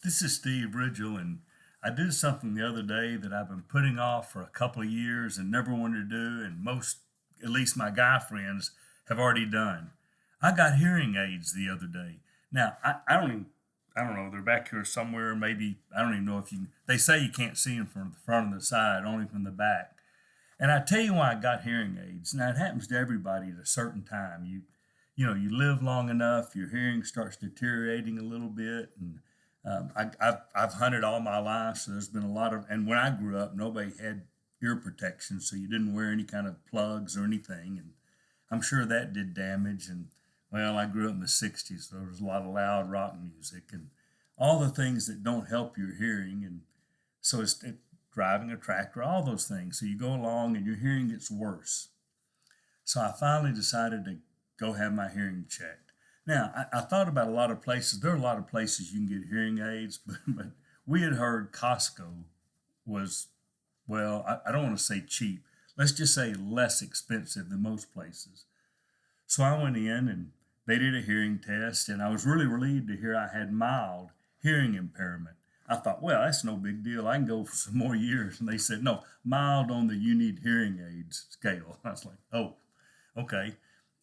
This is Steve Ridgel, and I did something the other day that I've been putting off for a couple of years and never wanted to do, and most, at least my guy friends, have already done. I got hearing aids the other day. Now, I don't know, they're back here somewhere, maybe, I don't even know if you, they say you can't see them from the front or the side, only from the back. And I tell you why I got hearing aids. Now, it happens to everybody at a certain time. You live long enough, your hearing starts deteriorating a little bit, and I've hunted all my life, so there's been a lot of. And when I grew up, nobody had ear protection, so you didn't wear any kind of plugs or anything, and I'm sure that did damage. And well, I grew up in the '60s, so there was a lot of loud rock music and all the things that don't help your hearing, and so driving a tractor, all those things. So you go along, and your hearing gets worse. So I finally decided to go have my hearing checked. Now, I thought about a lot of places. There are a lot of places you can get hearing aids, but we had heard Costco was, well, I don't want to say cheap. Let's just say less expensive than most places. So I went in and they did a hearing test, and I was really relieved to hear I had mild hearing impairment. I thought, well, that's no big deal. I can go for some more years. And they said, no, mild on the you need hearing aids scale. I was like, oh, okay.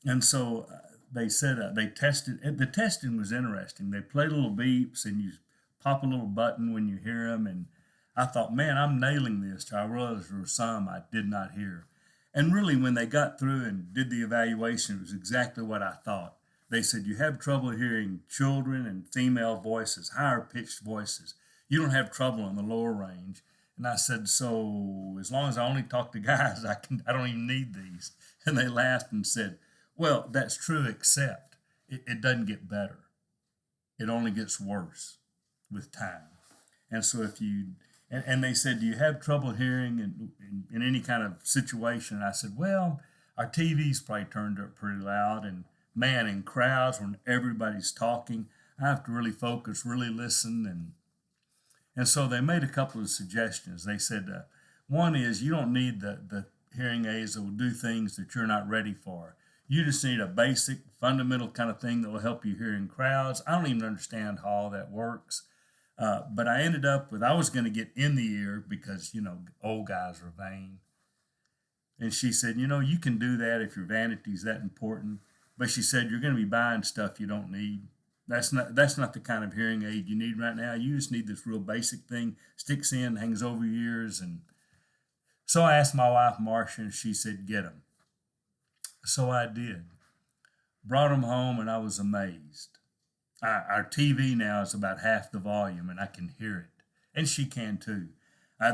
And so they said they tested. The testing was interesting. They play little beeps, and you pop a little button when you hear them. And I thought, man, I'm nailing this. Till I realized there were some I did not hear. And really, when they got through and did the evaluation, it was exactly what I thought. They said, you have trouble hearing children and female voices, higher pitched voices. You don't have trouble in the lower range. And I said, so as long as I only talk to guys, I don't even need these. And they laughed and said, well, that's true, except it doesn't get better. It only gets worse with time. And so and they said, do you have trouble hearing in any kind of situation? And I said, well, our TV's probably turned up pretty loud. And man, in crowds when everybody's talking, I have to really focus, really listen. And so they made a couple of suggestions. They said, one is you don't need the hearing aids that will do things that you're not ready for. You just need a basic, fundamental kind of thing that will help you hear in crowds. I don't even understand how all that works. But I ended up with, I was going to get in the ear because, old guys are vain. And she said, you can do that if your vanity's that important. But she said, you're going to be buying stuff you don't need. That's not the kind of hearing aid you need right now. You just need this real basic thing, sticks in, hangs over your ears. And so I asked my wife, Marcia, and she said, get them. So I did. Brought them home, and I was amazed. Our TV now is about half the volume, and I can hear it, and she can too.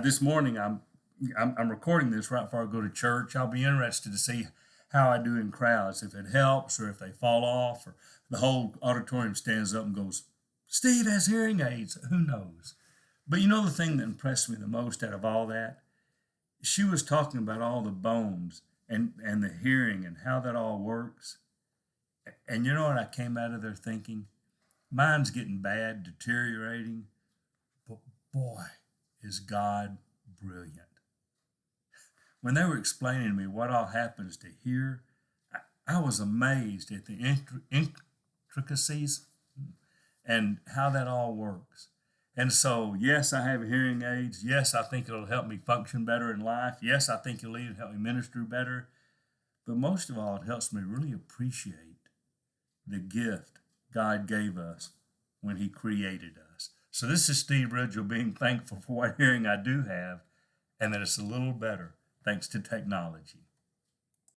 This morning, I'm recording this right before I go to church. I'll be interested to see how I do in crowds, if it helps or if they fall off, or the whole auditorium stands up and goes, Steve has hearing aids. Who knows? But the thing that impressed me the most out of all that, she was talking about all the bones and the hearing and how that all works. And you know what I came out of there thinking? Mine's getting bad, deteriorating, but boy, is God brilliant. When they were explaining to me what all happens to hear, I was amazed at the intricacies and how that all works. And so, yes, I have hearing aids. Yes, I think it'll help me function better in life. Yes, I think it'll even help me minister better. But most of all, it helps me really appreciate the gift God gave us when He created us. So this is Steve Ridgel being thankful for what hearing I do have, and that it's a little better thanks to technology.